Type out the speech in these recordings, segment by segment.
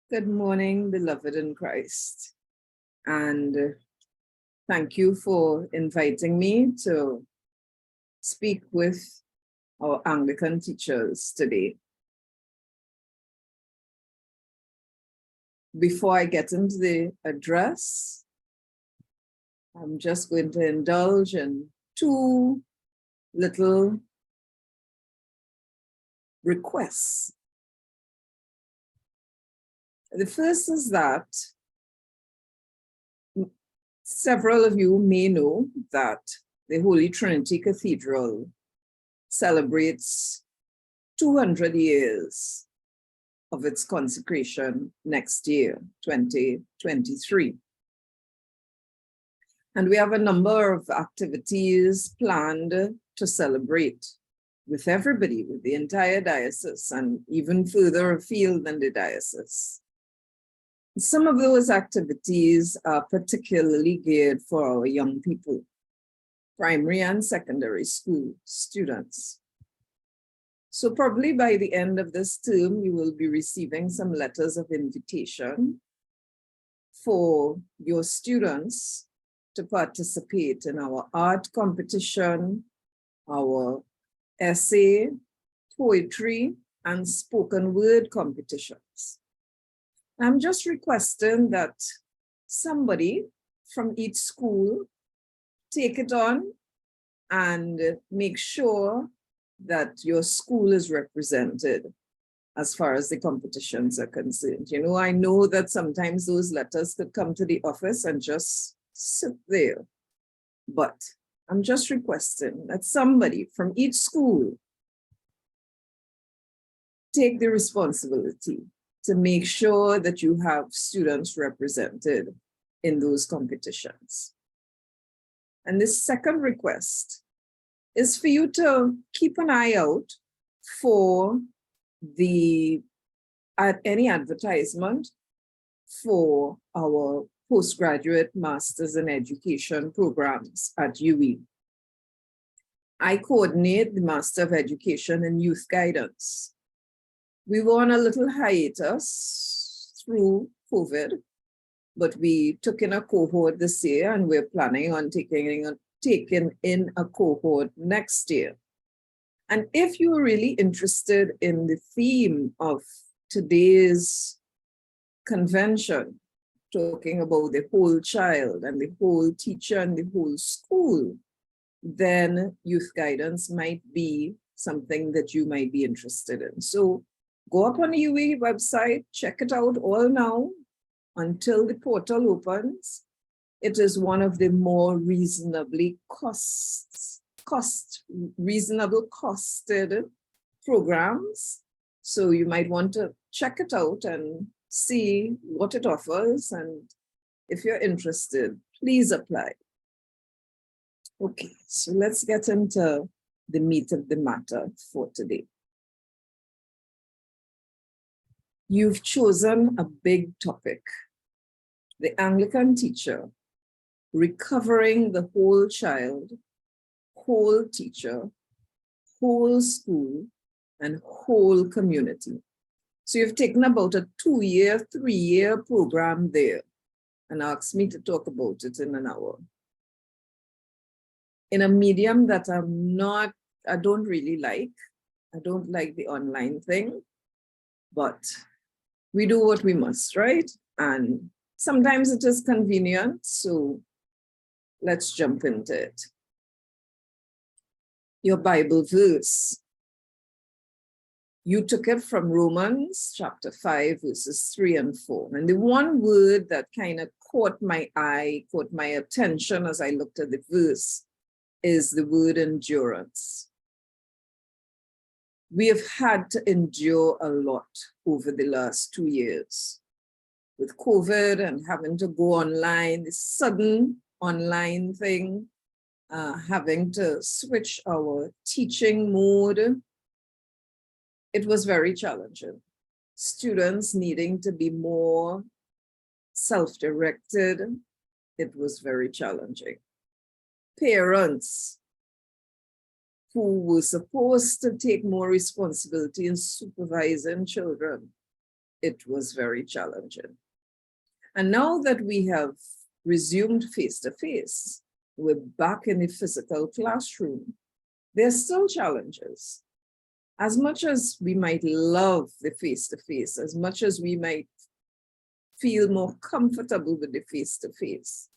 Good morning, beloved in Christ. And thank you for inviting me to speak with our Anglican teachers today. Before I get into the address, I'm just going to indulge in two little requests. The first is that several of you may know that the Holy Trinity Cathedral celebrates 200 years of its consecration next year, 2023. And we have a number of activities planned to celebrate with everybody, with the entire diocese, and even further afield than the diocese. Some of those activities are particularly geared for our young people, primary and secondary school students. So probably by the end of this term, you will be receiving some letters of invitation for your students to participate in our art competition, our essay, poetry, and spoken word competitions. I'm just requesting that somebody from each school take it on and make sure that your school is represented as far as the competitions are concerned. You know, I know that sometimes those letters could come to the office and just sit there, but I'm just requesting that somebody from each school take the responsibility to make sure that you have students represented in those competitions. And the second request is for you to keep an eye out for any advertisement for our postgraduate Masters in Education programs at UWI. I coordinate the Master of Education in Youth Guidance. We were on a little hiatus through COVID, but we took in a cohort this year, and we're planning on taking in a cohort next year. And if you're really interested in the theme of today's convention, talking about the whole child and the whole teacher and the whole school, then youth guidance might be something that you might be interested in. So go up on the UWI website, check it out all now until the portal opens. It is one of the more reasonably reasonable costed programs. So you might want to check it out and see what it offers. And if you're interested, please apply. Okay, so let's get into the meat of the matter for today. You've chosen a big topic, the Anglican teacher, recovering the whole child, whole teacher, whole school, and whole community. So you've taken about a 2-year, 3-year program there and asked me to talk about it in an hour. In a medium that I don't really like. I don't like the online thing, but we do what we must, right? And sometimes it is convenient, so let's jump into it. Your Bible verse. You took it from Romans chapter 5, verses 3 and 4. And the one word that kind of caught my eye, caught my attention as I looked at the verse is the word endurance. We have had to endure a lot over the last 2 years with COVID and having to go online, the sudden online thing, having to switch our teaching mode. It was very challenging. Students needing to be more self-directed. It was very challenging. Parents who were supposed to take more responsibility in supervising children it was very challenging. And now that we have resumed face-to-face, we're back in the physical classroom. There's still challenges. As much as we might love the face-to-face, as much as we might feel more comfortable with the face-to-face,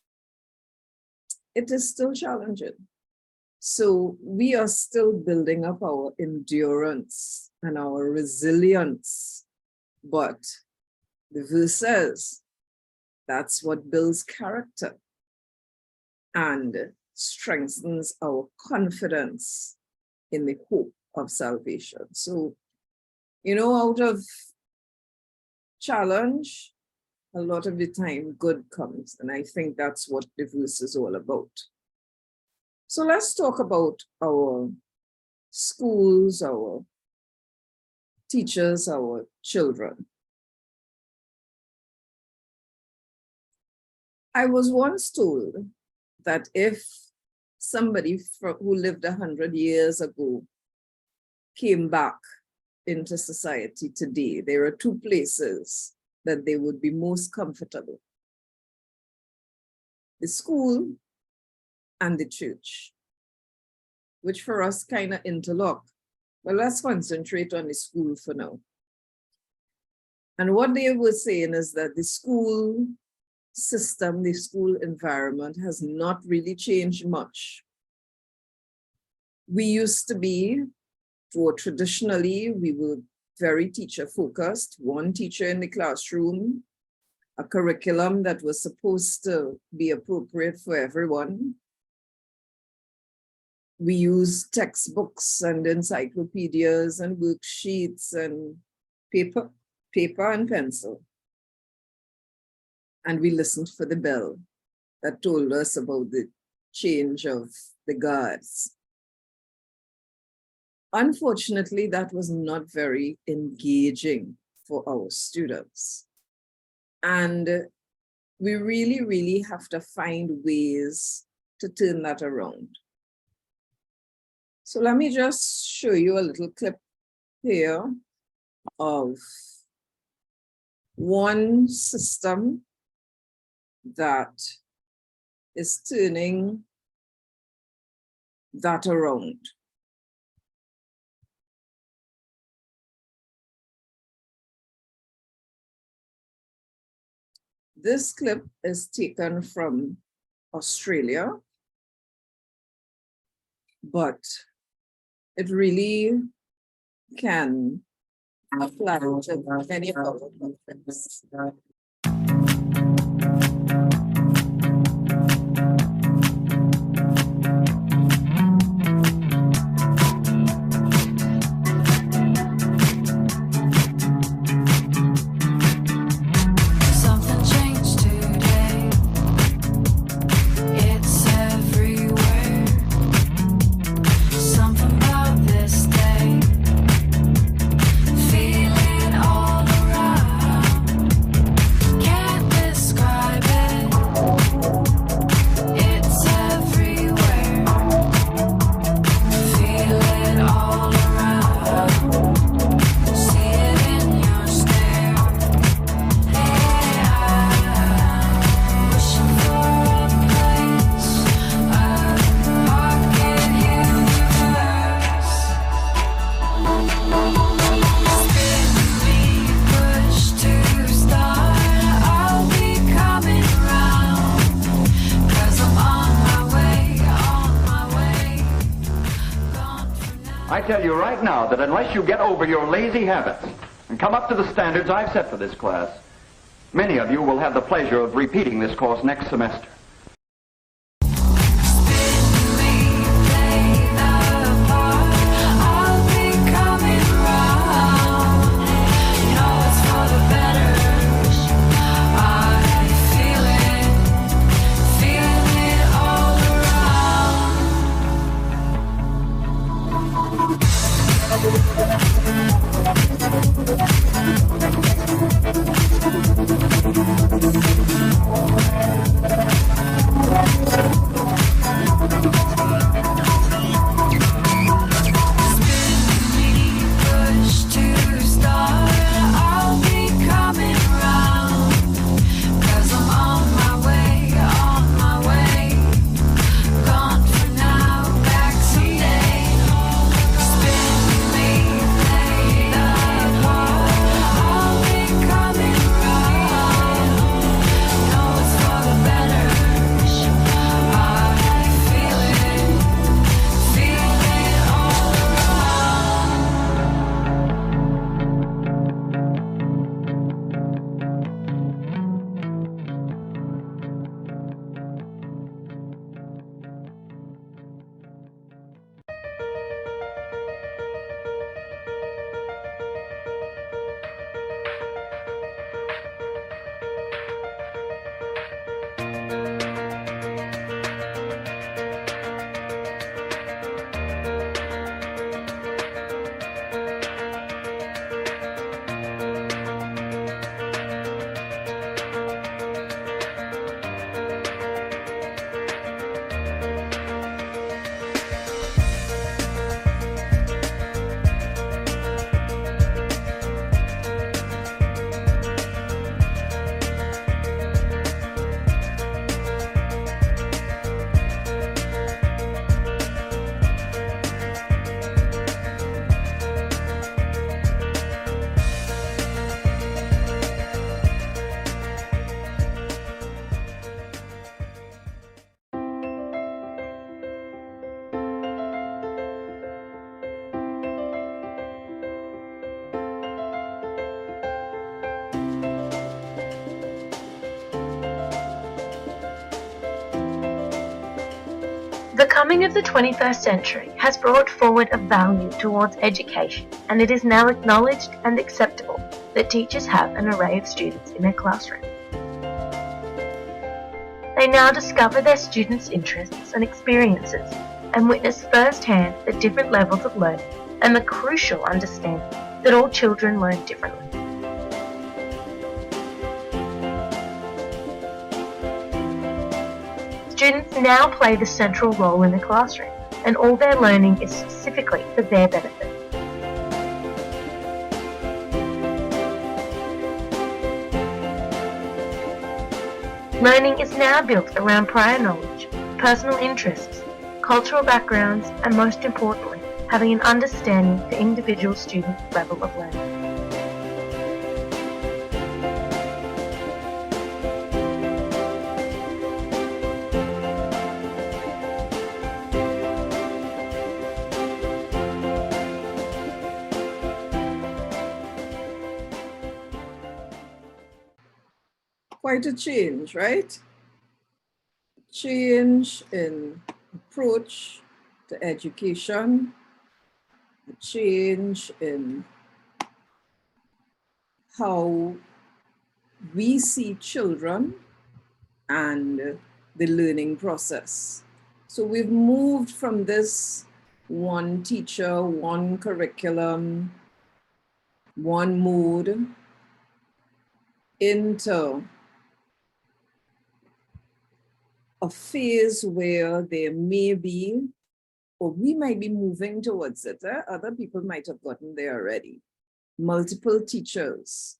it is still challenging. So we are still building up our endurance and our resilience. But the verse says that's what builds character and strengthens our confidence in the hope of salvation. So, you know, out of challenge, a lot of the time good comes. And I think that's what the verse is all about. So let's talk about our schools, our teachers, our children. I was once told that if somebody who lived 100 years ago came back into society today, there are two places that they would be most comfortable: the school and the church, which for us kind of interlock. Well, let's concentrate on the school for now. And what they were saying is that the school system, the school environment has not really changed much. We used to be, or traditionally, we were very teacher focused, one teacher in the classroom, a curriculum that was supposed to be appropriate for everyone. We used textbooks and encyclopedias and worksheets and paper and pencil. And we listened for the bell that told us about the change of the guards. Unfortunately, that was not very engaging for our students. And we really, really have to find ways to turn that around. So let me just show you a little clip here of one system that is turning that around. This clip is taken from Australia, but it really can apply to many of our countries. I tell you right now that unless you get over your lazy habits and come up to the standards I've set for this class, many of you will have the pleasure of repeating this course next semester. Push to start, I'll be The coming of the 21st century has brought forward a value towards education, and it is now acknowledged and acceptable that teachers have an array of students in their classroom. They now discover their students' interests and experiences and witness firsthand the different levels of learning and the crucial understanding that all children learn differently. Students now play the central role in the classroom, and all their learning is specifically for their benefit. Learning is now built around prior knowledge, personal interests, cultural backgrounds, and most importantly, having an understanding of the individual student's level of learning. Quite a change, right? Change in approach to education, a change in how we see children and the learning process. So we've moved from this one teacher, one curriculum, one mode into a phase where there may be, or we might be moving towards it. Other people might have gotten there already. Multiple teachers,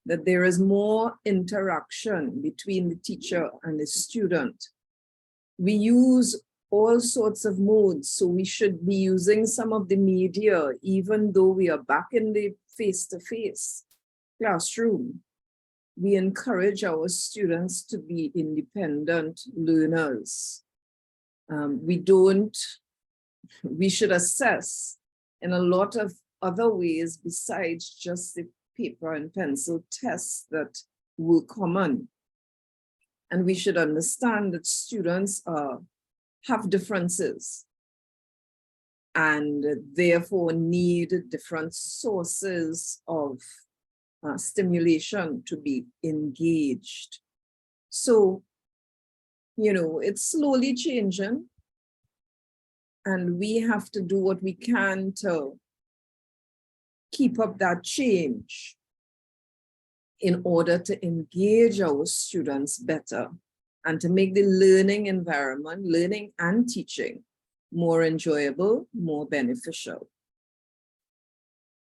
that there is more interaction between the teacher and the student. We use all sorts of modes, so we should be using some of the media, even though we are back in the face-to-face classroom. We encourage our students to be independent learners. We should assess in a lot of other ways besides just the paper and pencil tests that will come on. And we should understand that students have differences and therefore need different sources of stimulation to be engaged. So, it's slowly changing, and we have to do what we can to keep up that change in order to engage our students better and to make the learning environment, learning and teaching, more enjoyable, more beneficial.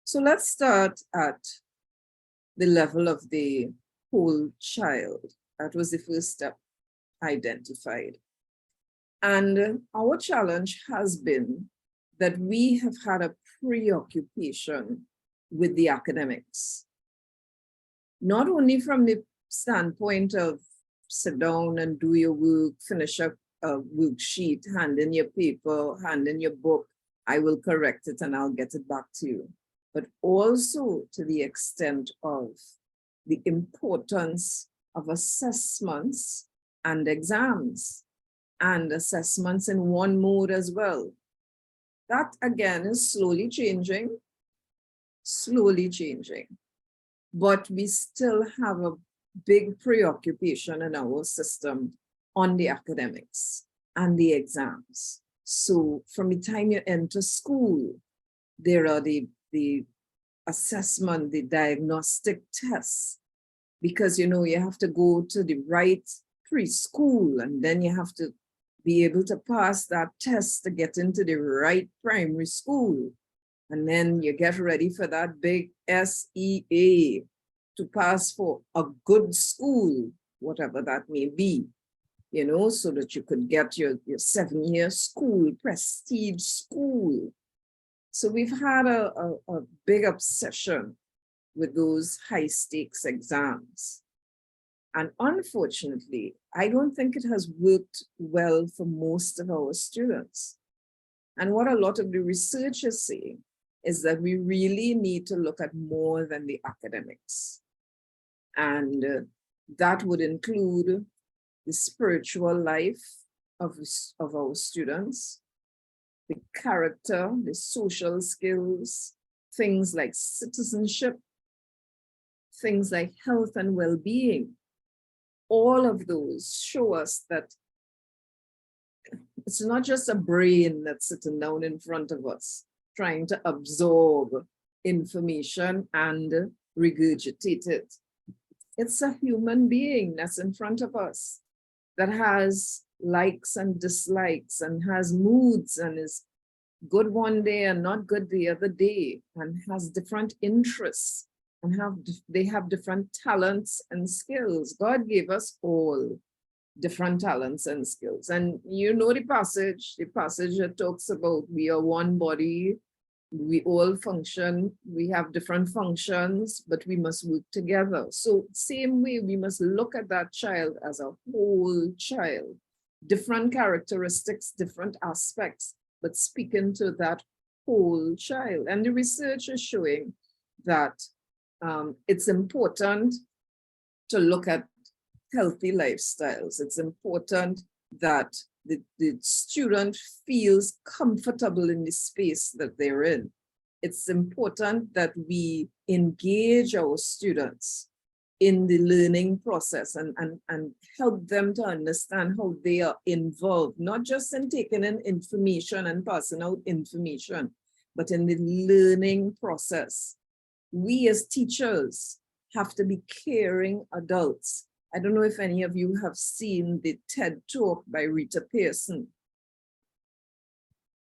So let's start at the level of the whole child. That was the first step identified. And our challenge has been that we have had a preoccupation with the academics. Not only from the standpoint of sit down and do your work, finish up a worksheet, hand in your paper, hand in your book, I will correct it and I'll get it back to you, but also to the extent of the importance of assessments and exams, and assessments in one mode as well. That again is slowly changing, but we still have a big preoccupation in our system on the academics and the exams. So from the time you enter school, there are the assessment, the diagnostic tests, because you have to go to the right preschool, and then you have to be able to pass that test to get into the right primary school. And then you get ready for that big SEA to pass for a good school, whatever that may be, so that you could get your 7-year school, prestige school. So we've had a big obsession with those high stakes exams. And unfortunately, I don't think it has worked well for most of our students. And what a lot of the researchers say is that we really need to look at more than the academics. And that would include the spiritual life, of our students, the character, the social skills, things like citizenship, things like health and well-being. All of those show us that it's not just a brain that's sitting down in front of us, trying to absorb information and regurgitate it. It's a human being that's in front of us that has likes and dislikes and has moods and is good one day and not good the other day and has different interests and they have different talents and skills. God gave us all different talents and skills. And you know the passage that talks about we are one body, we all function, we have different functions, but we must work together. So same way, we must look at that child as a whole child, different characteristics, different aspects, but speaking to that whole child. And the research is showing that it's important to look at healthy lifestyles. It's important that the student feels comfortable in the space that they're in. It's important that we engage our students in the learning process and help them to understand how they are involved, not just in taking in information and passing out information, but in the learning process. We as teachers have to be caring adults. I don't know if any of you have seen the TED Talk by Rita Pearson.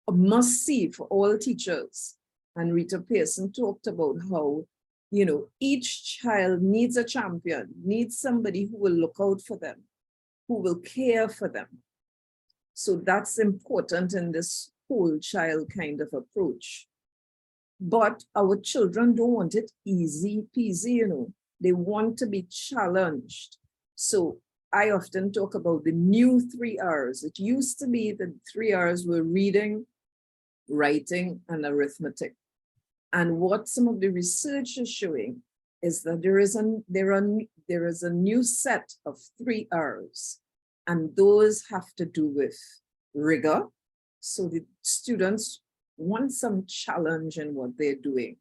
A must-see for all teachers. And Rita Pearson talked about how, you know, each child needs a champion, needs somebody who will look out for them, who will care for them. So that's important in this whole child kind of approach. But our children don't want it easy peasy, you know. They want to be challenged. So I often talk about the new 3 R's. It used to be that 3 R's were reading, writing, and arithmetic. And what some of the research is showing is that there is a new set of 3 R's, and those have to do with rigor. So the students want some challenge in what they're doing.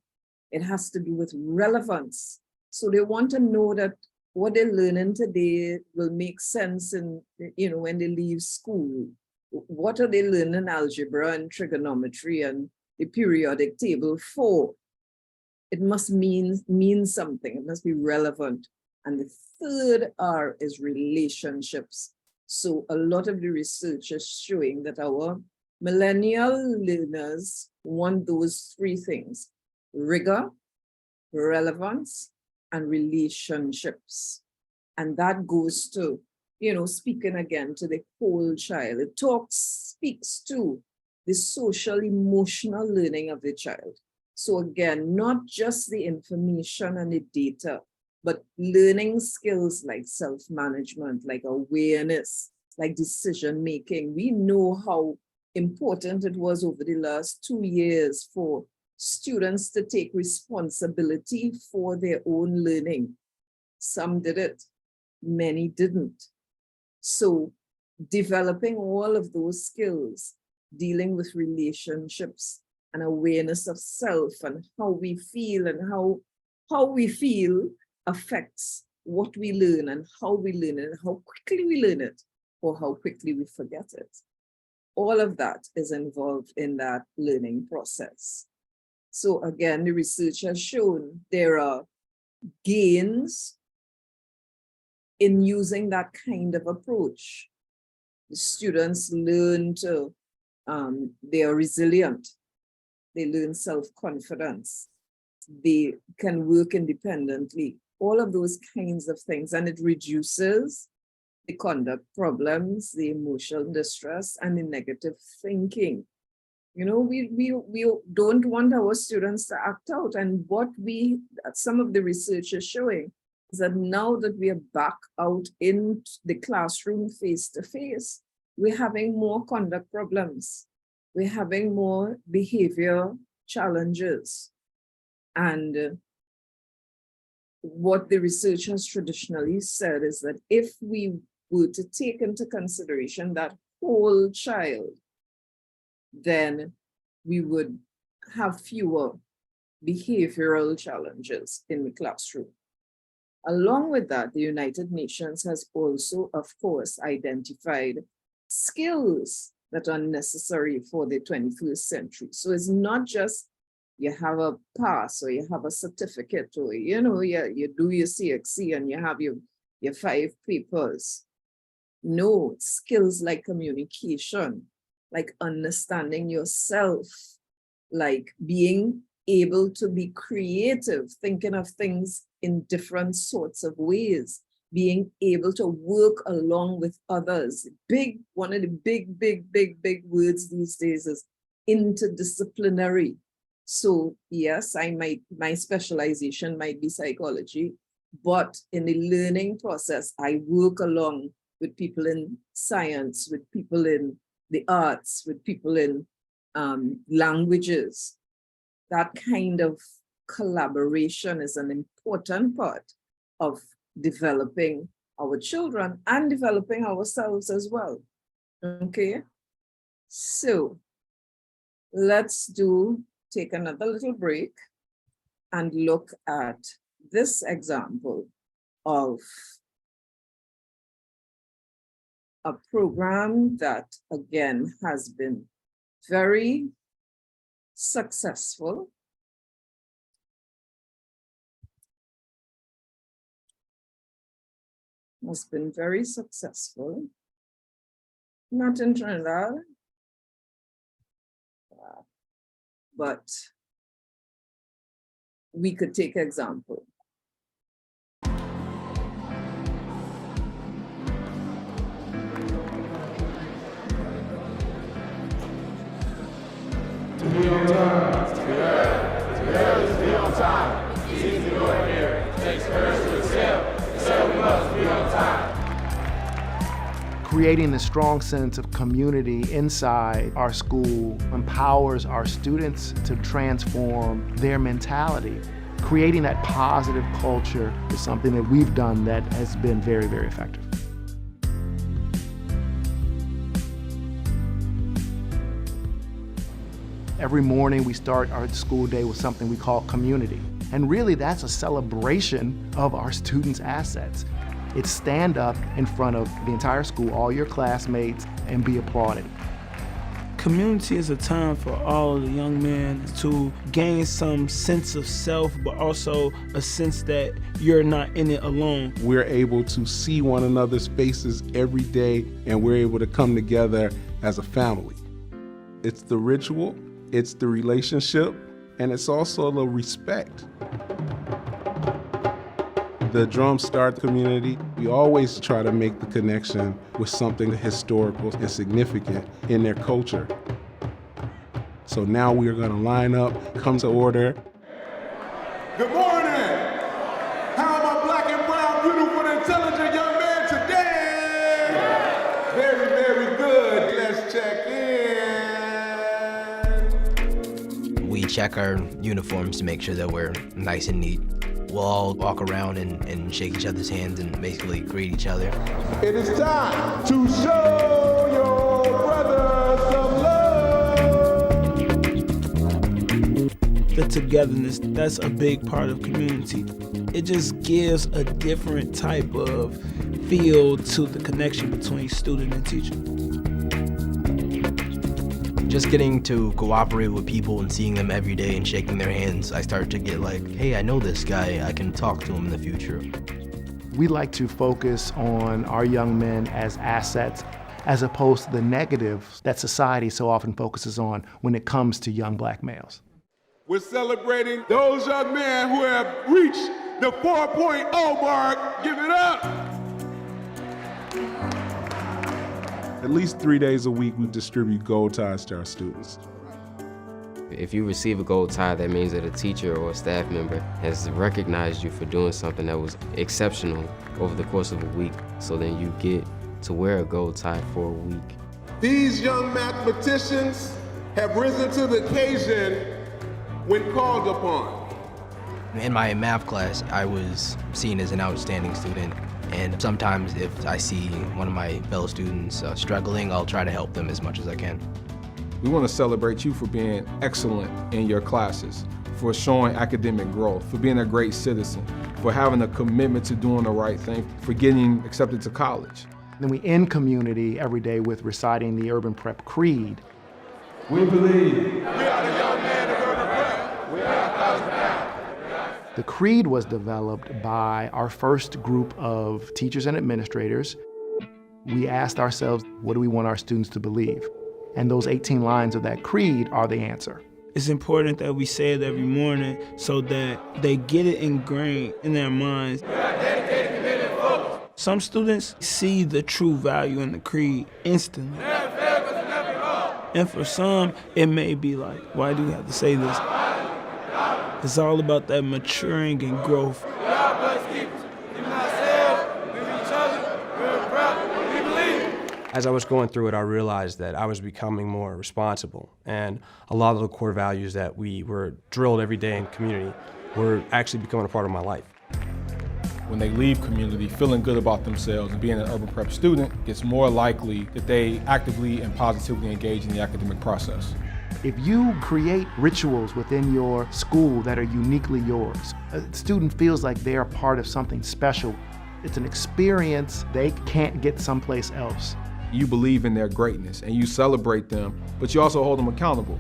It has to do with relevance. So they want to know that what they're learning today will make sense in, you know, when they leave school. What are they learning algebra and trigonometry and the periodic table for? It must mean something. It must be relevant. And the 3rd R is relationships. So a lot of the research is showing that our millennial learners want those 3 things: rigor, relevance, and relationships. And that goes to, you know, speaking again to the whole child. It speaks to the social emotional learning of the child. So again, not just the information and the data, but learning skills like self-management, like awareness, like decision-making. We know how important it was over the last 2 years for students to take responsibility for their own learning. Some did it, many didn't. So developing all of those skills, dealing with relationships and awareness of self and how we feel and how we feel affects what we learn and how we learn it and how quickly we learn it or how quickly we forget it. All of that is involved in that learning process. So again, the research has shown there are gains in using that kind of approach. The students learn to, they are resilient. They learn self-confidence. They can work independently. All of those kinds of things. And it reduces the conduct problems, the emotional distress, and the negative thinking. You know, we don't want our students to act out. And what some of the research is showing is that now that we are back out in the classroom face-to-face, we're having more conduct problems. We're having more behavior challenges. And what the research has traditionally said is that if we were to take into consideration that whole child, then we would have fewer behavioral challenges in the classroom. Along with that, the United Nations has also, of course, identified skills that are necessary for the 21st century. So it's not just you have a pass or you have a certificate or, you know, you do your CXC and you have your 5 papers. No, skills like communication, like understanding yourself, like being able to be creative, thinking of things in different sorts of ways, being able to work along with others. One of the big words these days is interdisciplinary. So yes, my specialization might be psychology, but in the learning process, I work along with people in science, with people in the arts, with people in languages. That kind of collaboration is an important part of developing our children and developing ourselves as well. Okay, so let's take another little break and look at this example of a program that, again, has been very successful. Has been very successful, not in Trinidad, but we could take example. To be on time, to be early to be on time. It's easy to go here, it takes courage to excel. So we must be on time. Creating a strong sense of community inside our school empowers our students to transform their mentality. Creating that positive culture is something that we've done that has been very, very effective. Every morning we start our school day with something we call community. And really that's a celebration of our students' assets. It's stand up in front of the entire school, all your classmates, and be applauded. Community is a time for all the young men to gain some sense of self, but also a sense that you're not in it alone. We're able to see one another's faces every day, and we're able to come together as a family. It's the ritual, it's the relationship, and it's also the respect. The Drum Start community, we always try to make the connection with something historical and significant in their culture. So now we are going to line up, come to order. Good morning. How are my black and brown, beautiful, and intelligent young men today? Very, very good. Let's check in. We check our uniforms to make sure that we're nice and neat. We'll all walk around and shake each other's hands and basically greet each other. It is time to show your brothers some love. The togetherness, that's a big part of community. It just gives a different type of feel to the connection between student and teacher. Just getting to cooperate with people and seeing them every day and shaking their hands, I start to get like, hey, I know this guy, I can talk to him in the future. We like to focus on our young men as assets as opposed to the negatives that society so often focuses on when it comes to young black males. We're celebrating those young men who have reached the 4.0 mark. Give it up. At least 3 days a week, we distribute gold ties to our students. If you receive a gold tie, that means that a teacher or a staff member has recognized you for doing something that was exceptional over the course of a week. So then you get to wear a gold tie for a week. These young mathematicians have risen to the occasion when called upon. In my math class, I was seen as an outstanding student, And sometimes if I see one of my fellow students struggling, I'll try to help them as much as I can. We want to celebrate you for being excellent in your classes, for showing academic growth, for being a great citizen, for having a commitment to doing the right thing, for getting accepted to college. Then we end community every day with reciting the Urban Prep Creed. We believe. We are the young men of Urban Prep. We are 1,000 pounds. The creed was developed by our first group of teachers and administrators. We asked ourselves, what do we want our students to believe? And those 18 lines of that creed are the answer. It's important that we say it every morning so that they get it ingrained in their minds. We are dedicated, committed, and focused. Some students see the true value in the creed instantly. Never fail, because it's never wrong. And for some, it may be like, why do you have to say this? It's all about that maturing and growth. We are brothers keepers. Even ourselves, with each other, we're proud. We believe. As I was going through it, I realized that I was becoming more responsible, and a lot of the core values that we were drilled every day in community were actually becoming a part of my life. When they leave community feeling good about themselves and being an urban prep student, it's more likely that they actively and positively engage in the academic process. If you create rituals within your school that are uniquely yours, a student feels like they're a part of something special. It's an experience they can't get someplace else. You believe in their greatness and you celebrate them, but you also hold them accountable.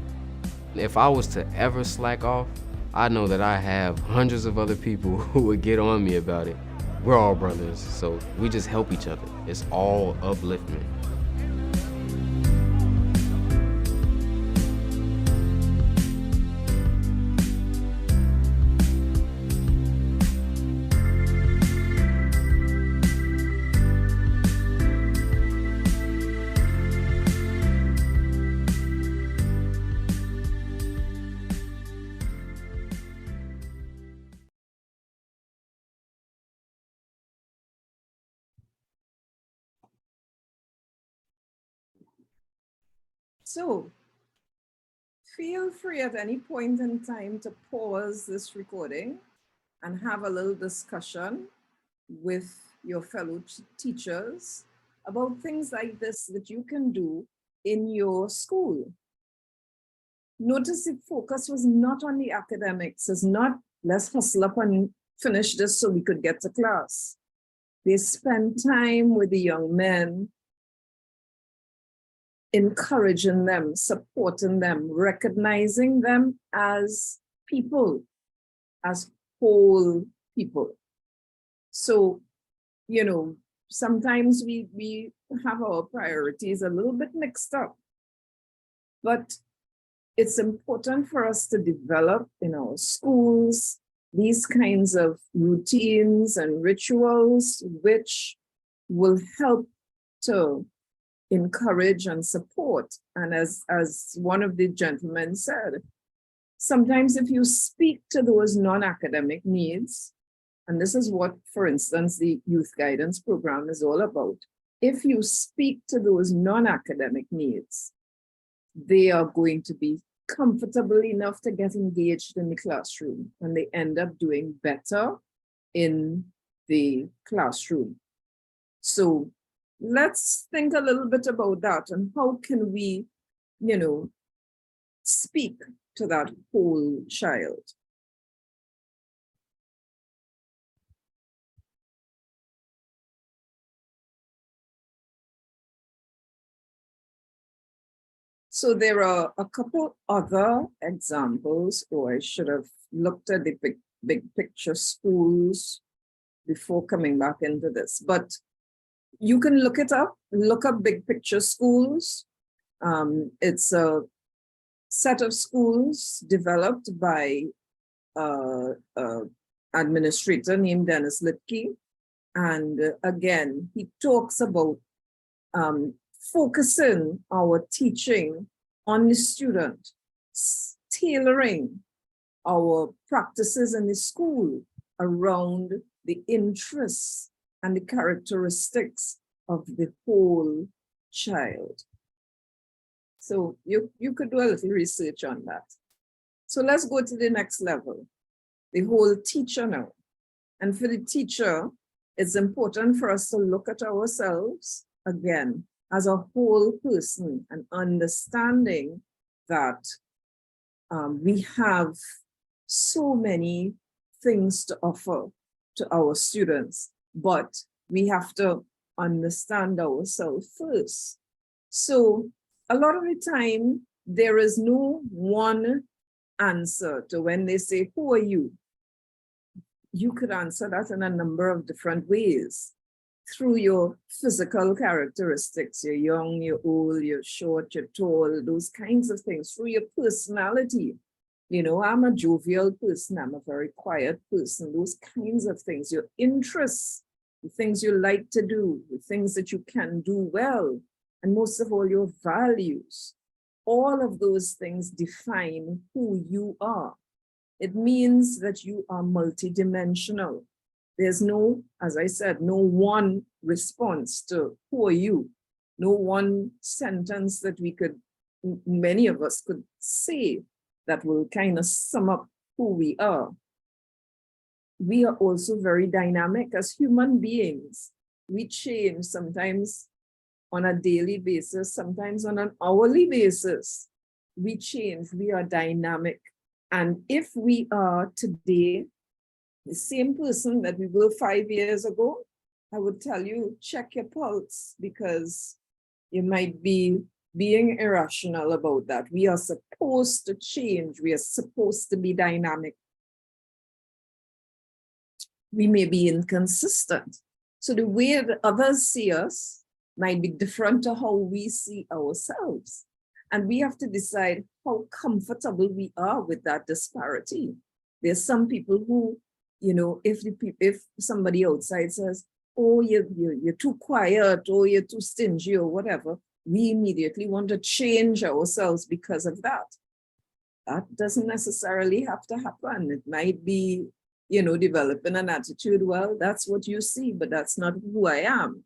If I was to ever slack off, I know that I have hundreds of other people who would get on me about it. We're all brothers, so we just help each other. It's all upliftment. So feel free at any point in time to pause this recording and have a little discussion with your fellow teachers about things like this that you can do in your school. Notice the focus was not on the academics. It's not, let's hustle up and finish this so we could get to class. They spend time with the young men, encouraging them, supporting them, recognizing them as people, as whole people. So, you know, sometimes we have our priorities a little bit mixed up, but it's important for us to develop in our schools these kinds of routines and rituals which will help to encourage and support. And as one of the gentlemen said, sometimes if you speak to those non-academic needs, and this is what, for instance, the youth guidance program is all about. If you speak to those non-academic needs, they are going to be comfortable enough to get engaged in the classroom, and they end up doing better in the classroom. So let's think a little bit about that and how can we, you know, speak to that whole child. So there are a couple other examples, or I should have looked at the big picture schools before coming back into this, but you can look it up, look up big picture schools. It's a set of schools developed by an administrator named Dennis Litke. And again, he talks about focusing our teaching on the student, tailoring our practices in the school around the interests and the characteristics of the whole child. So you could do a little research on that. So let's go to the next level, the whole teacher now. And for the teacher, it's important for us to look at ourselves again as a whole person and understanding that we have so many things to offer to our students, but we have to understand ourselves first. So a lot of the time, there is no one answer to when they say, who are you? You could answer that in a number of different ways. Through your physical characteristics, you're young, you're old, you're short, you're tall, those kinds of things. Through your personality, you know, I'm a jovial person, I'm a very quiet person, those kinds of things. Your interests, the things you like to do, the things that you can do well, and most of all, your values. All of those things define who you are. It means that you are multidimensional. There's no, as I said, no one response to who are you, no one sentence that we could, many of us could say that will kind of sum up who we are. We are also very dynamic as human beings. We change sometimes on a daily basis, sometimes on an hourly basis. We change, we are dynamic. And if we are today the same person that we were 5 years ago, I would tell you, check your pulse, because you might be being irrational about that. We are supposed to change. We are supposed to be dynamic. We may be inconsistent. So the way that others see us might be different to how we see ourselves. And we have to decide how comfortable we are with that disparity. There's some people who, you know, if somebody outside says, oh, you're too quiet, or you're too stingy, or whatever, we immediately want to change ourselves because of that. That doesn't necessarily have to happen. It might be, you know, developing an attitude, well, that's what you see, but that's not who I am.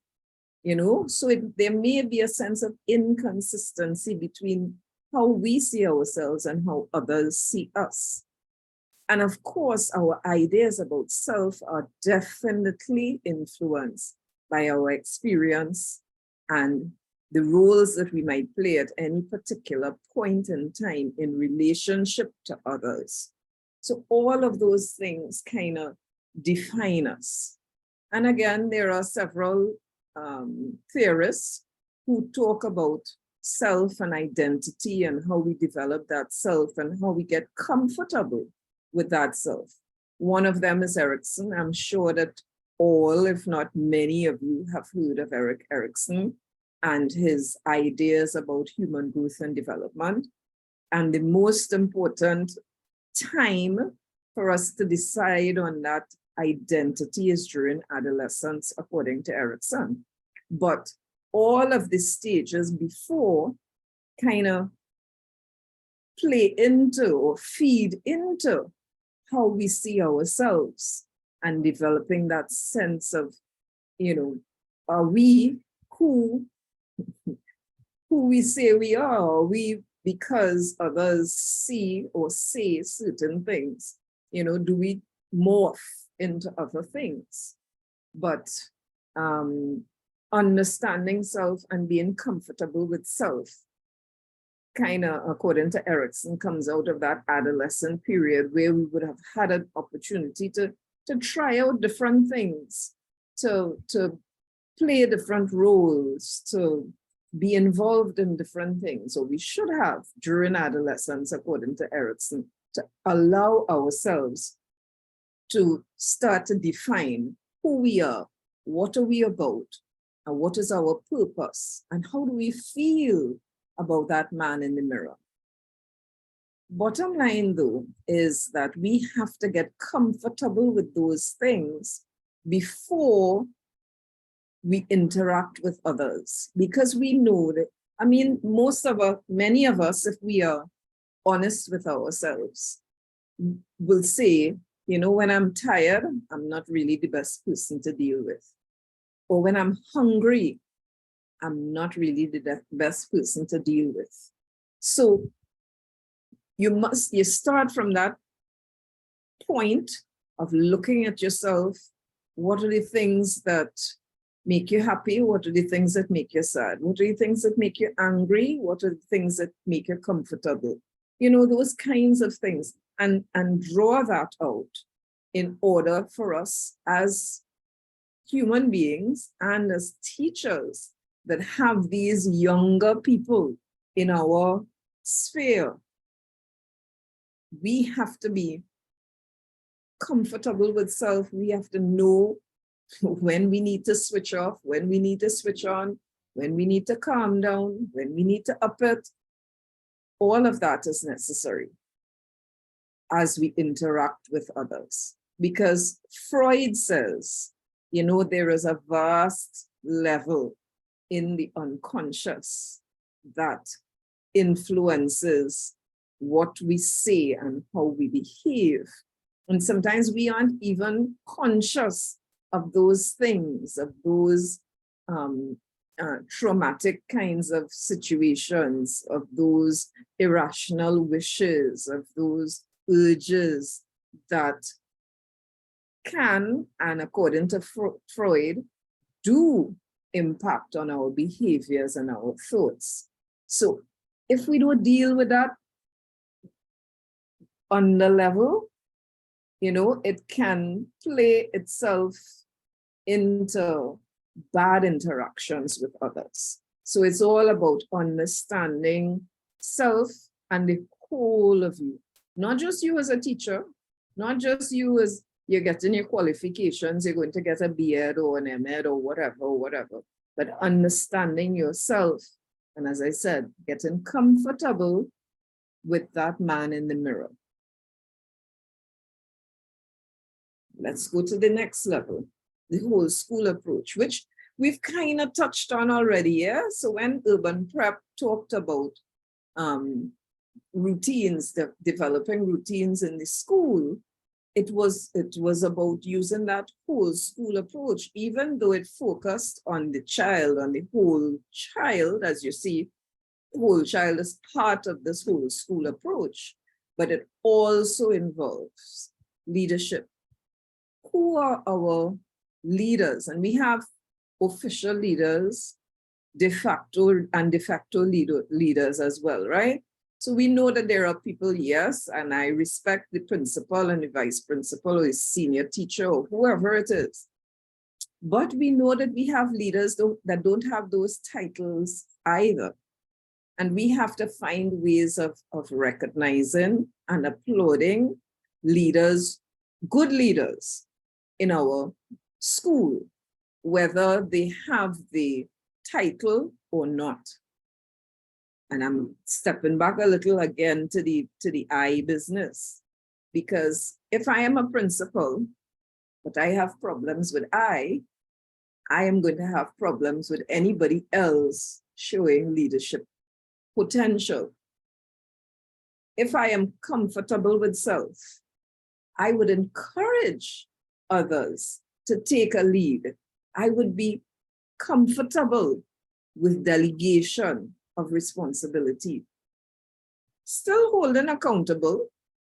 You know, so there may be a sense of inconsistency between how we see ourselves and how others see us. And of course, our ideas about self are definitely influenced by our experience and the roles that we might play at any particular point in time in relationship to others. So all of those things kind of define us. And again, there are several theorists who talk about self and identity and how we develop that self and how we get comfortable with that self. One of them is Erikson. I'm sure that all, if not many of you, have heard of Erik Erikson and his ideas about human growth and development. And the most important time for us to decide on that identity is during adolescence, according to Erikson. But all of the stages before kind of play into or feed into how we see ourselves and developing that sense of, you know, are we who we say we are? Are we because others see or say certain things? You know, do we morph into other things? But understanding self and being comfortable with self, kind of, according to Erikson, comes out of that adolescent period where we would have had an opportunity to try out different things, to play different roles, to be involved in different things. Or we should have during adolescence, according to Erikson, to allow ourselves to start to define who we are, what are we about, and what is our purpose, and how do we feel about that man in the mirror. Bottom line, though, is that we have to get comfortable with those things before we interact with others, because we know that, I mean, many of us, if we are honest with ourselves, will say, you know, when I'm tired, I'm not really the best person to deal with. Or when I'm hungry, I'm not really the best person to deal with. So you start from that point of looking at yourself What are the things that make you happy? What are the things that make you sad? What are the things that make you angry? What are the things that make you comfortable? You know, those kinds of things, and draw that out in order for us as human beings and as teachers that have these younger people in our sphere. We have to be comfortable with self. We have to know when we need to switch off, when we need to switch on, when we need to calm down, when we need to up it. All of that is necessary as we interact with others. Because Freud says, you know, there is a vast level in the unconscious that influences what we say and how we behave. And sometimes we aren't even conscious of those things, of those traumatic kinds of situations, of those irrational wishes, of those urges that can, and according to Freud, do impact on our behaviors and our thoughts. So if we don't deal with that on the level, you know, it can play itself into bad interactions with others. So it's all about understanding self and the whole of you, not just you as a teacher, not just you as you're getting your qualifications, you're going to get a B.Ed or an M.Ed or whatever, but understanding yourself. And as I said, getting comfortable with that man in the mirror. Let's go to the next level, the whole school approach, which we've kind of touched on already, yeah? So when Urban Prep talked about routines, developing routines in the school, it was about using that whole school approach, even though it focused on the child, on the whole child. As you see, the whole child is part of this whole school approach, but it also involves leadership. Who are our leaders? And we have official leaders, de facto leaders as well, right? So we know that there are people, yes, and I respect the principal and the vice principal or the senior teacher or whoever it is. But we know that we have leaders that don't have those titles either. And we have to find ways of recognizing and applauding leaders, good leaders in our school, whether they have the title or not. And I'm stepping back a little again to the I business, because if I am a principal, but I have problems with I am going to have problems with anybody else showing leadership potential. If I am comfortable with self, I would encourage others to take a lead. I would be comfortable with delegation of responsibility. Still holding accountable,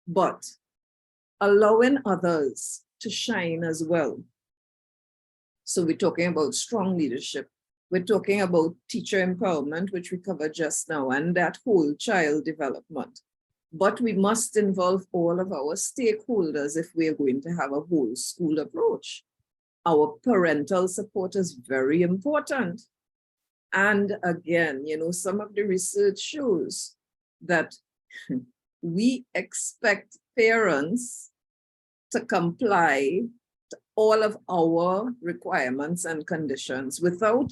but allowing others to shine as well. So we're talking about strong leadership. We're talking about teacher empowerment, which we covered just now, and that whole child development. But we must involve all of our stakeholders if we're going to have a whole school approach. Our parental support is very important. And again, you know, some of the research shows that we expect parents to comply to all of our requirements and conditions without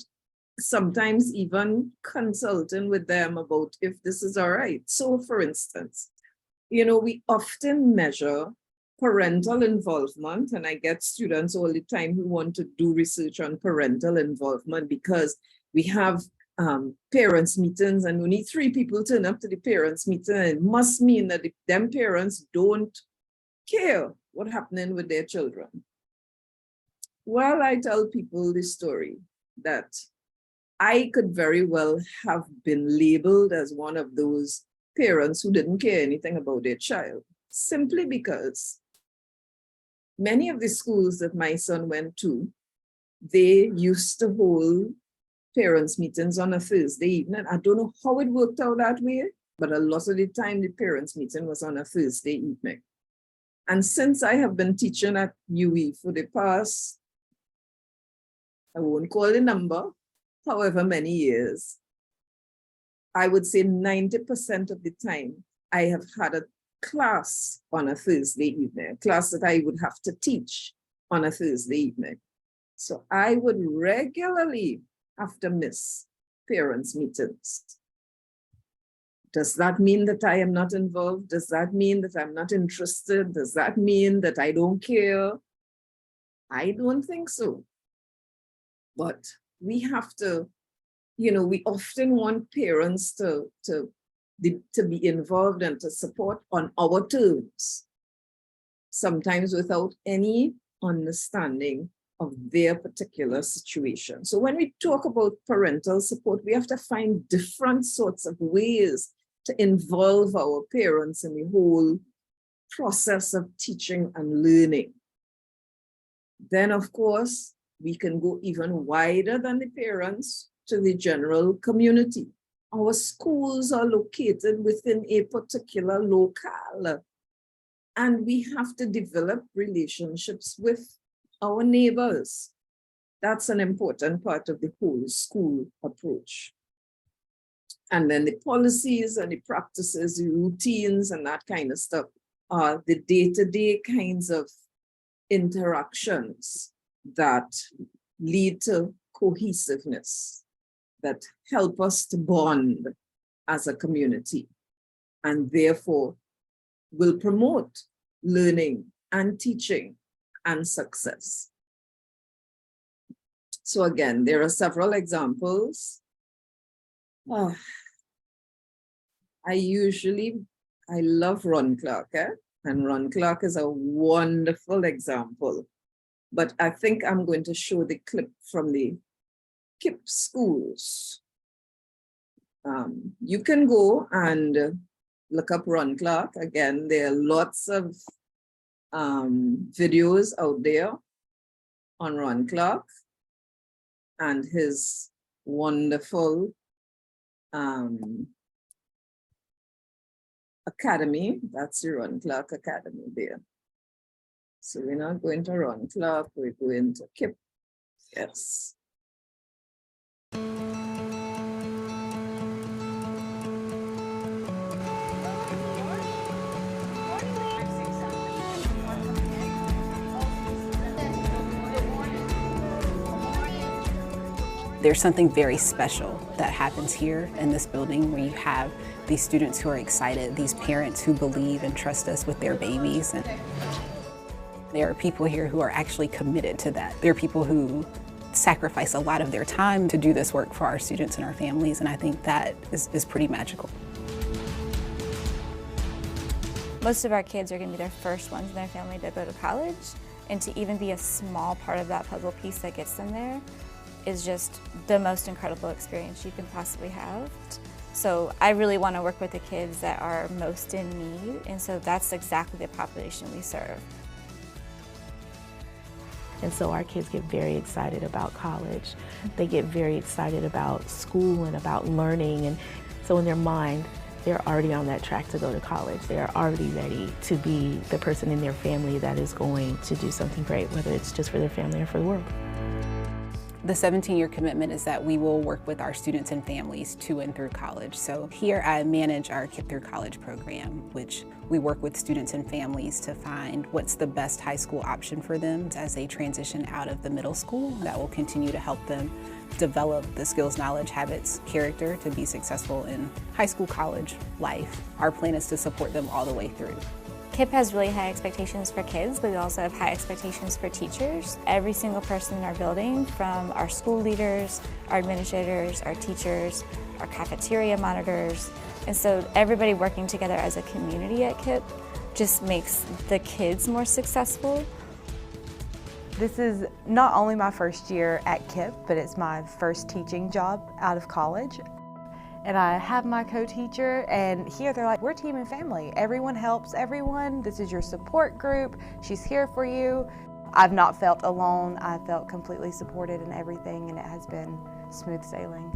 sometimes even consulting with them about if this is all right. So for instance, you know, we often measure parental involvement, and I get students all the time who want to do research on parental involvement because we have parents meetings and only 3 people turn up to the parents meeting. And it must mean that them parents don't care what's happening with their children. Well, I tell people the story that I could very well have been labeled as one of those parents who didn't care anything about their child, simply because Many of the schools that my son went to, they used to hold parents' meetings on a Thursday evening. I don't know how it worked out that way, but a lot of the time the parents' meeting was on a Thursday evening. And since I have been teaching at UE for the past, I won't call the number, however many years, I would say 90% of the time I have had a class on a Thursday evening, a class that I would have to teach on a Thursday evening. So I would regularly have to miss parents' meetings. Does that mean that I am not involved? Does that mean that I'm not interested? Does that mean that I don't care? I don't think so. But we have to, we often want parents to be involved and to support on our terms, sometimes without any understanding of their particular situation. So when we talk about parental support, we have to find different sorts of ways to involve our parents in the whole process of teaching and learning. Then, of course, we can go even wider than the parents to the general community. Our schools are located within a particular locale, and we have to develop relationships with our neighbors. That's an important part of the whole school approach. And then the policies and the practices, the routines and that kind of stuff are the day-to-day kinds of interactions that lead to cohesiveness, that help us to bond as a community, and therefore will promote learning and teaching and success. So again, there are several examples. I love Ron Clark, and Ron Clark is a wonderful example. But I think I'm going to show the clip from the KIPP schools. You can go and look up Ron Clark. Again, there are lots of videos out there on Ron Clark and his wonderful academy. That's the Ron Clark Academy there. So we're not going to Ron Clark, we're going to KIPP. Yes. There's something very special that happens here in this building where you have these students who are excited, these parents who believe and trust us with their babies. And there are people here who are actually committed to that. There are people who sacrifice a lot of their time to do this work for our students and our families, and I think that is pretty magical. Most of our kids are going to be their first ones in their family to go to college, and to even be a small part of that puzzle piece that gets them there is just the most incredible experience you can possibly have. So I really want to work with the kids that are most in need, and so that's exactly the population we serve. And so our kids get very excited about college. They get very excited about school and about learning, and so in their mind, they're already on that track to go to college. They are already ready to be the person in their family that is going to do something great, whether it's just for their family or for the world. The 17-year commitment is that we will work with our students and families to and through college. So here I manage our KIPP Through College program, which we work with students and families to find what's the best high school option for them as they transition out of the middle school. That will continue to help them develop the skills, knowledge, habits, character to be successful in high school, college life. Our plan is to support them all the way through. KIPP has really high expectations for kids, but we also have high expectations for teachers. Every single person in our building, from our school leaders, our administrators, our teachers, our cafeteria monitors, and so everybody working together as a community at KIPP just makes the kids more successful. This is not only my first year at KIPP, but it's my first teaching job out of college. and I have my co-teacher, and here they're like, we're team and family. Everyone helps everyone. This is your support group. She's here for you. I've not felt alone. I felt completely supported in everything, and it has been smooth sailing.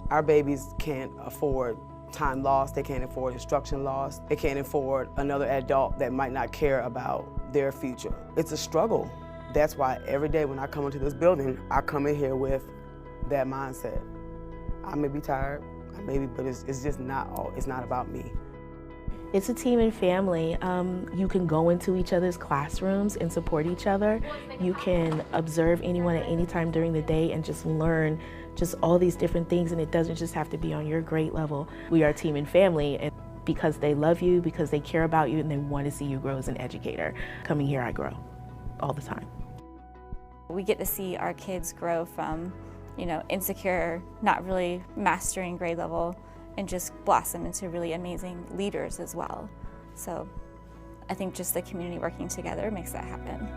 Our babies can't afford time lost. They can't afford instruction lost. They can't afford another adult that might not care about their future. It's a struggle. That's why every day when I come into this building, I come in here with that mindset. I may be tired, but it's just not it's not about me. It's a team and family. You can go into each other's classrooms and support each other. You can observe anyone at any time during the day and just learn just all these different things, and it doesn't just have to be on your grade level. We are a team and family, and because they love you, because they care about you, and they want to see you grow as an educator. Coming here, I grow all the time. We get to see our kids grow from, insecure, not really mastering grade level, and just blossom into really amazing leaders as well. So I think just the community working together makes that happen.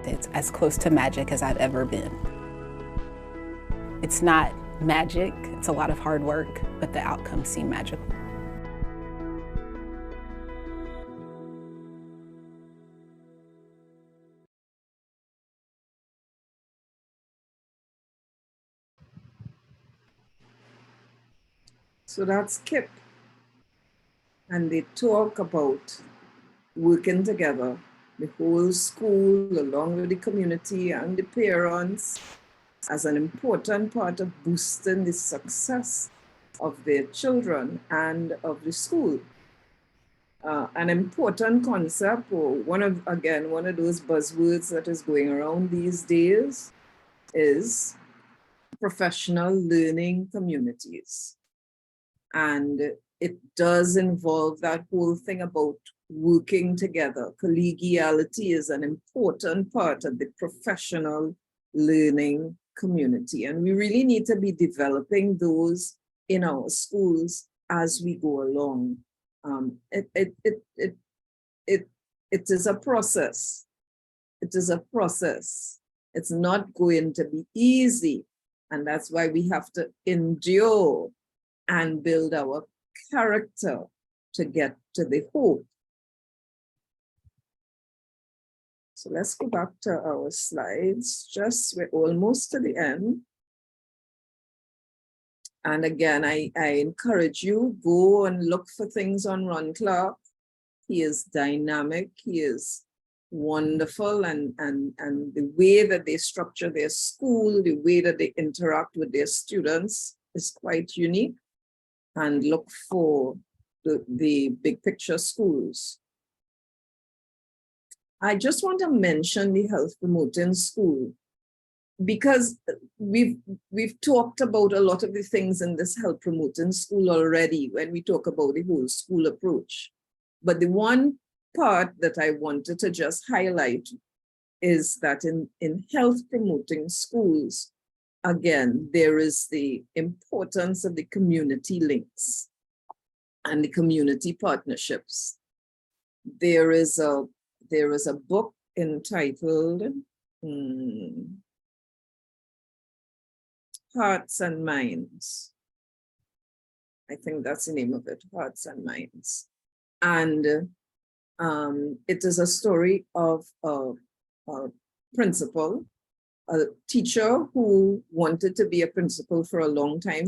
It's as close to magic as I've ever been. It's not magic, it's a lot of hard work, but the outcomes seem magical. So that's KIP. And they talk about working together, the whole school, along with the community and the parents, as an important part of boosting the success of their children and of the school. An important concept, or one of those buzzwords that is going around these days, is professional learning communities. And it does involve that whole thing about working together. Collegiality is an important part of the professional learning community. And we really need to be developing those in our schools as we go along. It is a process. It is a process. It's not going to be easy. And that's why we have to endure and build our character to get to the hope. So let's go back to our slides. We're almost to the end. And again, I encourage you, go and look for things on Ron Clark. He is dynamic, he is wonderful, and the way that they structure their school, the way that they interact with their students is quite unique. And look for the big picture schools. I just want to mention the health promoting school, because we've talked about a lot of the things in this health promoting school already when we talk about the whole school approach. But the one part that I wanted to just highlight is that in health promoting schools, again, there is the importance of the community links and the community partnerships. There is a book entitled Hearts and Minds. I think that's the name of it, Hearts and Minds. And it is a story of a principal, a teacher who wanted to be a principal for a long time.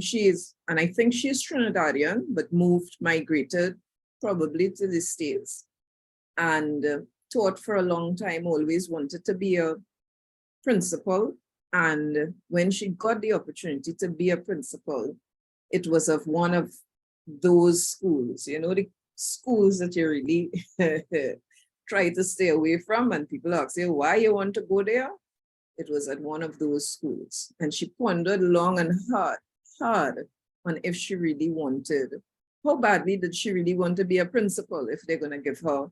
And I think she is Trinidadian, but migrated probably to the States, and taught for a long time, always wanted to be a principal. And when she got the opportunity to be a principal, it was of one of those schools, the schools that you really try to stay away from, and people ask you why you want to go there. It was at one of those schools. And she pondered long and hard on if she really wanted, how badly did she really want to be a principal if they're going to give her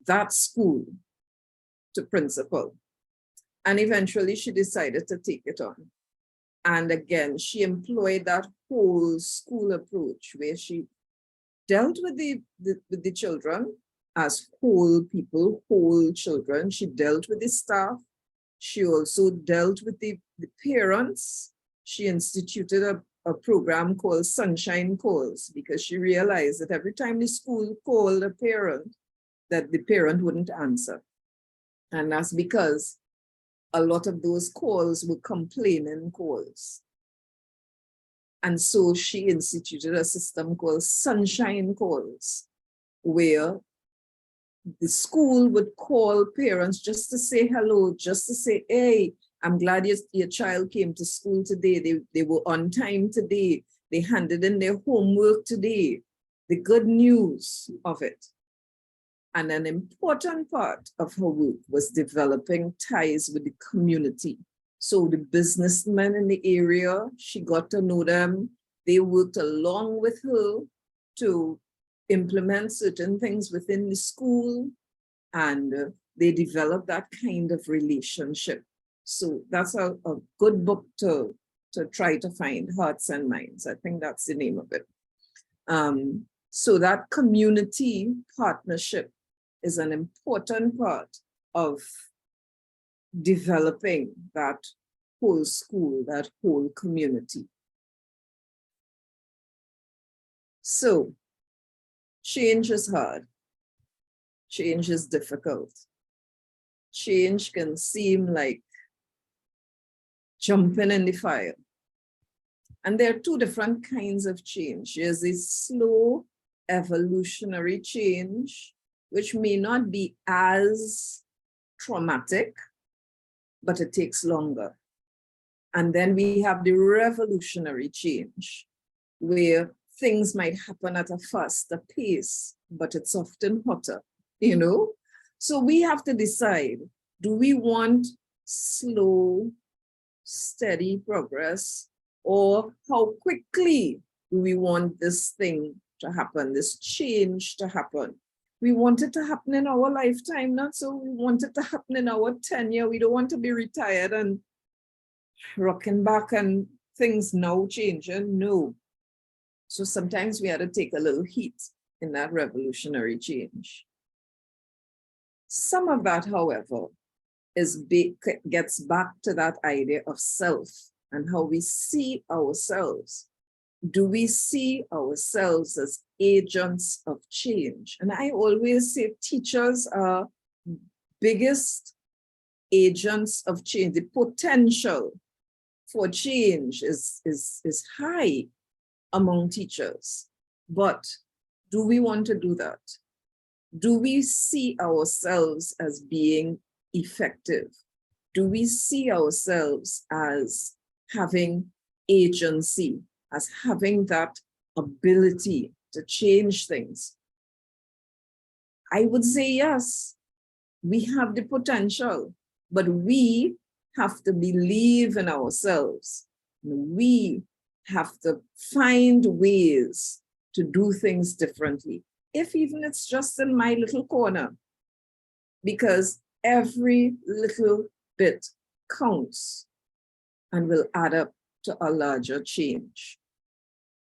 that school to principal. And eventually she decided to take it on. And again, she employed that whole school approach where she dealt with the children as whole people, whole children. She dealt with the staff. She also dealt with the parents. She instituted a program called Sunshine Calls because she realized that every time the school called a parent, that the parent wouldn't answer. And that's because a lot of those calls were complaining calls. And so she instituted a system called Sunshine Calls, where the school would call parents just to say hello, just to say, hey, I'm glad your child came to school today. They were on time today. They handed in their homework today. The good news of it. And an important part of her work was developing ties with the community. So the businessmen in the area, she got to know them. They worked along with her to implement certain things within the school, and they developed that kind of relationship. So that's a good book to try to find, Hearts and Minds. I think that's the name of it. So that community partnership is an important part of developing that whole school, that whole community. So change is hard. Change is difficult. Change can seem like jumping in the fire. And there are two different kinds of change. There's a slow evolutionary change, which may not be as traumatic, but it takes longer. And then we have the revolutionary change, where things might happen at a faster pace, but it's often hotter, you know? So we have to decide, do we want slow, steady progress, or how quickly do we want this thing to happen, this change to happen? We want it to happen in our lifetime, not so we want it to happen in our tenure. We don't want to be retired and rocking back and things now changing, no. So sometimes we had to take a little heat in that revolutionary change. Some of that, however, gets back to that idea of self and how we see ourselves. Do we see ourselves as agents of change? And I always say teachers are biggest agents of change. The potential for change is high among teachers. But do we want to do that? Do we see ourselves as being effective? Do we see ourselves as having agency, as having that ability to change things? I would say yes, we have the potential, but we have to believe in ourselves. We have to find ways to do things differently, if even it's just in my little corner, because every little bit counts and will add up to a larger change.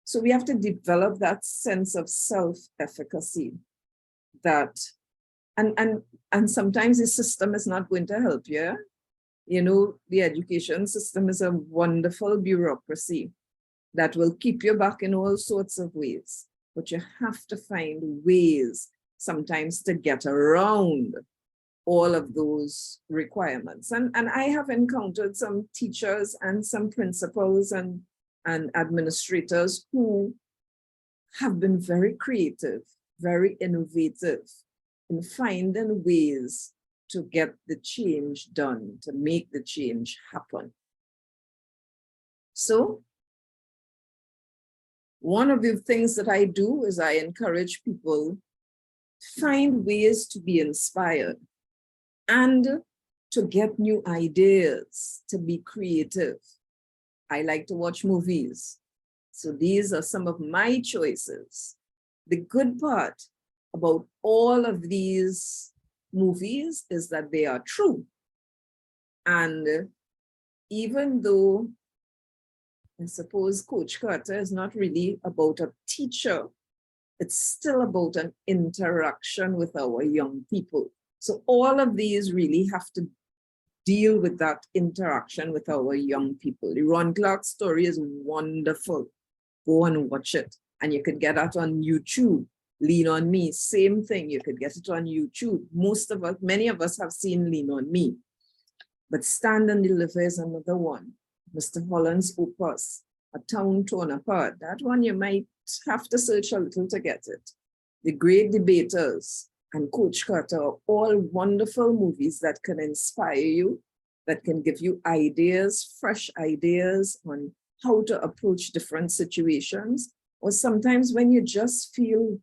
So we have to develop that sense of self-efficacy that, and sometimes the system is not going to help you. You know, the education system is a wonderful bureaucracy that will keep you back in all sorts of ways, but you have to find ways sometimes to get around all of those requirements. And I have encountered some teachers and some principals and administrators who have been very creative, very innovative in finding ways to get the change done, to make the change happen. So one of the things that I do is I encourage people to find ways to be inspired and to get new ideas, to be creative. I like to watch movies. So these are some of my choices. The good part about all of these movies is that they are true. And even though I suppose Coach Carter is not really about a teacher, It's still about an interaction with our young people. So all of these really have to deal with that interaction with our young people. The Ron Clark story is wonderful. Go and watch it. And you could get that on YouTube. Lean on Me, same thing. You could get it on YouTube. Many of us have seen Lean on Me. But Stand and Deliver is another one. Mr. Holland's Opus, A Town Torn Apart. That one you might have to search a little to get it. The Great Debaters and Coach Carter are all wonderful movies that can inspire you, that can give you ideas, fresh ideas on how to approach different situations. Or sometimes when you just feel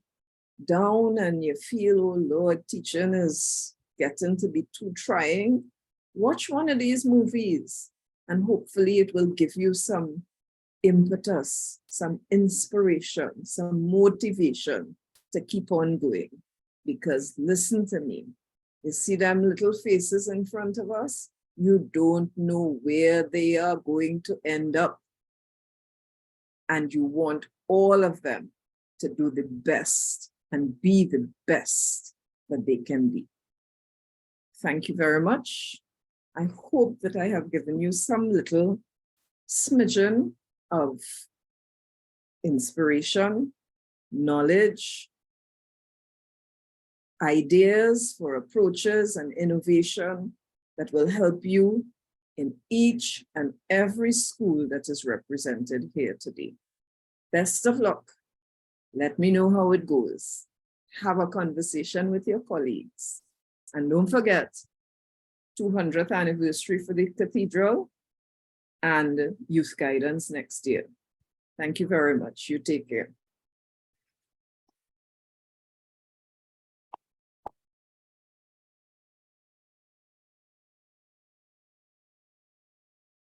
down and you feel, oh Lord, teaching is getting to be too trying, watch one of these movies and hopefully it will give you some impetus, some inspiration, some motivation to keep on going. Because listen to me, you see them little faces in front of us? You don't know where they are going to end up. And you want all of them to do the best and be the best that they can be. Thank you very much. I hope that I have given you some little smidgen of inspiration, knowledge, ideas for approaches and innovation that will help you in each and every school that is represented here today. Best of luck. Let me know how it goes. Have a conversation with your colleagues. And don't forget, 200th anniversary for the cathedral and youth guidance next year. Thank you very much. You take care.